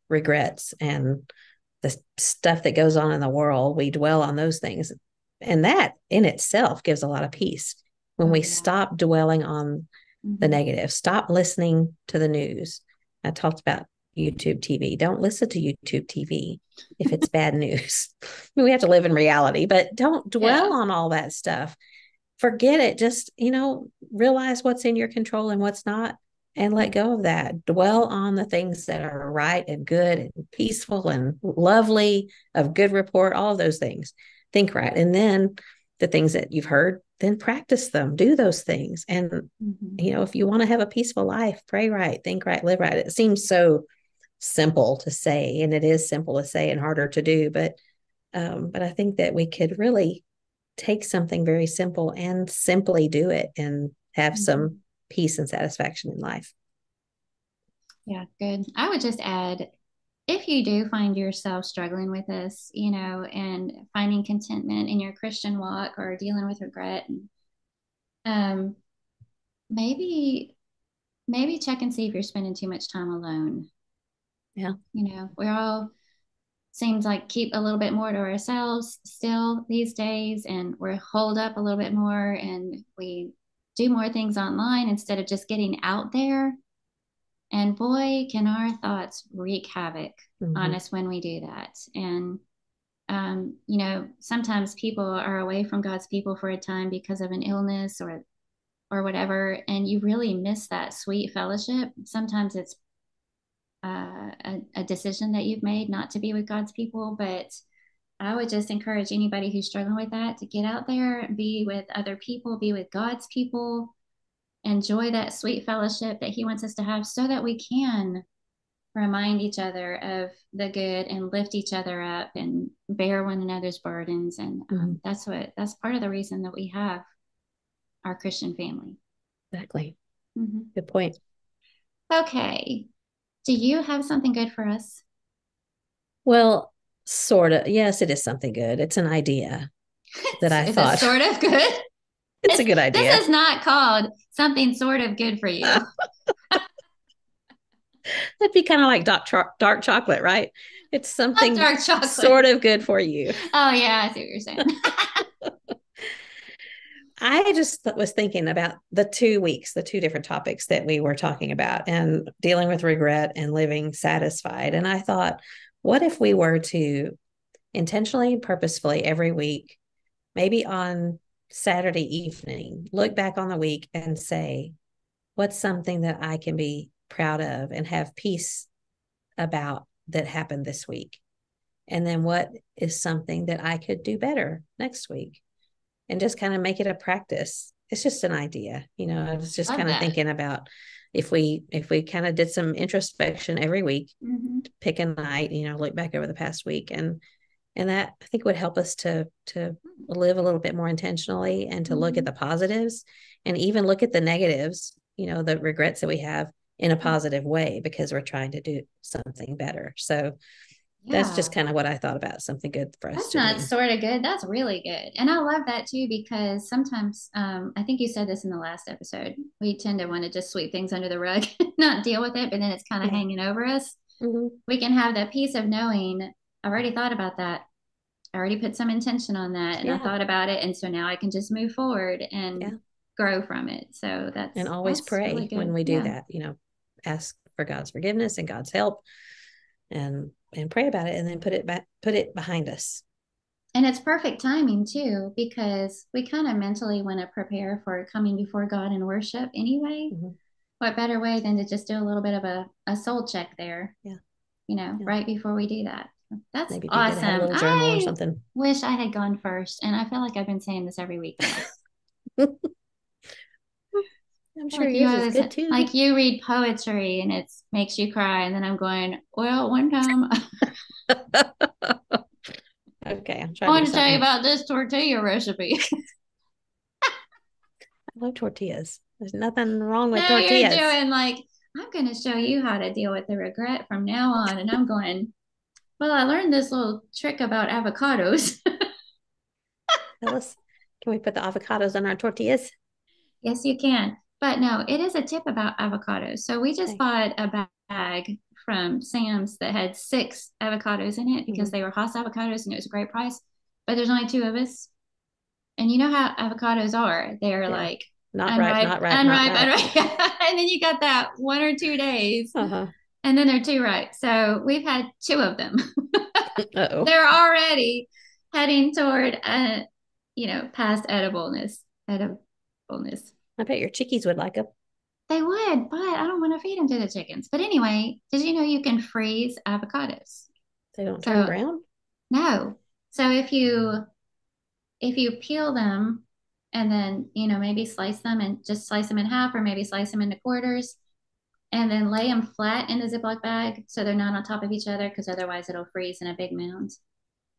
regrets and the stuff that goes on in the world. We dwell on those things. And that in itself gives a lot of peace when Oh we yeah. stop dwelling on the Mm-hmm. negative, stop listening to the news. I talked about YouTube TV. Don't listen to YouTube TV if it's bad news. I mean, we have to live in reality, but don't dwell Yeah. on all that stuff. Forget it. Just, realize what's in your control and what's not, and let go of that. Dwell on the things that are right and good and peaceful and lovely, of good report, all of those things. Think right. And then the things that you've heard, then practice them, do those things. And, Mm-hmm. if you want to have a peaceful life, pray right, think right, live right. It seems so simple to say, and it is simple to say and harder to do, but I think that we could really take something very simple and simply do it and have Mm-hmm. some peace and satisfaction in life. Yeah, good. I would just add, if you do find yourself struggling with this, and finding contentment in your Christian walk or dealing with regret, um, maybe check and see if you're spending too much time alone. Yeah. We're all seems like keep a little bit more to ourselves still these days, and we're holed up a little bit more, and we do more things online instead of just getting out there. And boy, can our thoughts wreak havoc on Mm-hmm. us when we do that. And sometimes people are away from God's people for a time because of an illness or whatever, and you really miss that sweet fellowship. Sometimes it's a decision that you've made not to be with God's people, but I would just encourage anybody who's struggling with that to get out there, be with other people, be with God's people, enjoy that sweet fellowship that He wants us to have so that we can remind each other of the good and lift each other up and bear one another's burdens. And Mm-hmm. that's part of the reason that we have our Christian family. Exactly. Mm-hmm. Good point. Okay. Do you have something good for us? Well, sort of. Yes, it is something good. It's an idea that I Is it thought sort of good? it's a good This idea. is not called something sort of good for you. It'd be kind of like dark chocolate, right? It's something Dark chocolate. sort of good for you. Oh yeah, I see what you're saying. I just was thinking about the 2 weeks, the two different topics that we were talking about, and dealing with regret and living satisfied. And I thought, what if we were to intentionally and purposefully every week, maybe on Saturday evening, look back on the week and say, what's something that I can be proud of and have peace about that happened this week? And then what is something that I could do better next week? And just kind of make it a practice. It's just an idea. I was just Love kind of that. thinking about if we kind of did some introspection every week, Mm-hmm. pick a night, look back over the past week, and that I think would help us to live a little bit more intentionally and to look at Mm-hmm. the positives and even look at the negatives, the regrets that we have in a positive way because we're trying to do something better. So that's just Yeah. kind of what I thought about, something good for us That's to not do. sort of good. That's really good. And I love that too, because sometimes, I think you said this in the last episode, we tend to want to just sweep things under the rug, not deal with it, but then it's kind of Yeah. hanging over us. Mm-hmm. We can have that peace of knowing, I've already thought about that. I already put some intention on that and I Yeah. thought about it. And so now I can just move forward and Yeah. grow from it. So And always that's really pray when good. we do Yeah. that, ask for God's forgiveness and God's help, and pray about it, and then put it behind us. And it's perfect timing too, because we kind of mentally want to prepare for coming before God in worship anyway. Mm-hmm. What better way than to just do a little bit of a soul check there, Yeah. Yeah. right before we do that. That's Maybe be good to have a awesome. little journal or I something. wish I had gone first. And I feel like I've been saying this every week now. I'm sure Like you yours is always, good too. like you read poetry and it makes you cry. And then I'm going, well, one time Okay, I'll try I to do want to tell you something. about this tortilla recipe. I love tortillas. There's nothing wrong with No, you're tortillas. doing like, I'm going to show you how to deal with the regret from now on. And I'm going, well, I learned this little trick about avocados. Phyllis, can we put the avocados on our tortillas? Yes, you can. But no, it is a tip about avocados. So we just Okay. bought a bag from Sam's that had 6 avocados in it because Mm-hmm. they were Hass avocados and it was a great price. But there's only 2 of us. And you know how avocados are. They're Yeah. like Not ripe, unripe, not ripe, not unripe, ripe. unripe. And then you got that 1 or 2 days. Uh-huh. And then they're 2 ripe. So we've had 2 of them. Uh-oh. They're already heading toward past edibleness. I bet your chickies would like them. They would, but I don't want to feed them to the chickens. But anyway, did you know you can freeze avocados? They don't turn So brown. no. So if you peel them and then, maybe slice them and just slice them in half or maybe slice them into quarters and then lay them flat in the Ziploc bag so they're not on top of each other because otherwise it'll freeze in a big mound.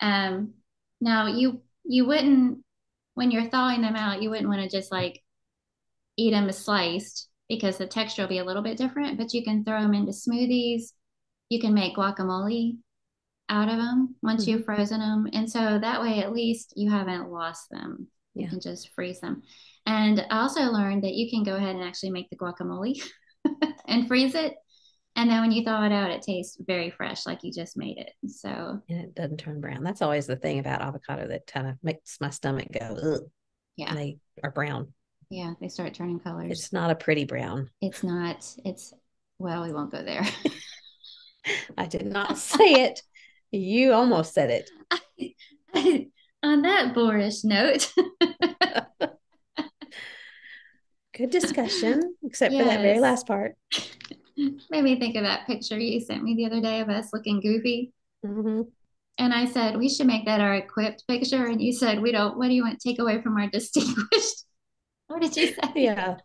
Um, Now you wouldn't when you're thawing them out, you wouldn't want to just like eat them sliced because the texture will be a little bit different, but you can throw them into smoothies. You can make guacamole out of them once Mm-hmm. you've frozen them. And so that way, at least you haven't lost them. You Yeah. can just freeze them. And I also learned that you can go ahead and actually make the guacamole and freeze it. And then when you thaw it out, it tastes very fresh, like you just made it. So, And it doesn't turn brown. That's always the thing about avocado that kind of makes my stomach go, ugh, when yeah, they are brown. yeah, they start turning colors. It's not a pretty brown. It's not, well, we won't go there. I did not say it. You almost said it. On that boorish note, Good discussion, except for that very yes, last part. made me think of that picture you sent me the other day of us looking goofy. Mm-hmm. And I said, we should make that our equipped picture. And you said, we don't, what do you want to take away from our distinguished? What did you say? Yeah,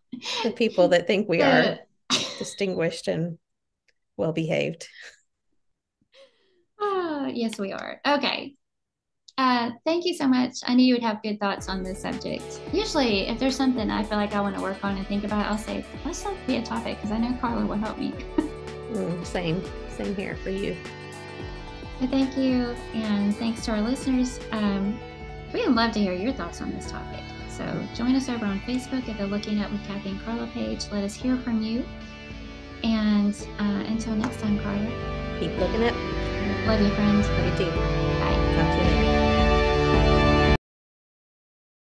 the people that think we The, are distinguished and well behaved. oh, yes, we are. Okay. Thank you so much. I knew you would have good thoughts on this subject. Usually, if there's something I feel like I want to work on and think about, I'll say, let's not be a topic because I know Carla will help me. Same here for you. So thank you. And thanks to our listeners. We'd love to hear your thoughts on this topic. So join us over on Facebook at the Looking Up with Kathy and Carla page. Let us hear from you. And until next time, Carla. Keep looking up. Love you, friends. Love you too. Bye. Talk to you later.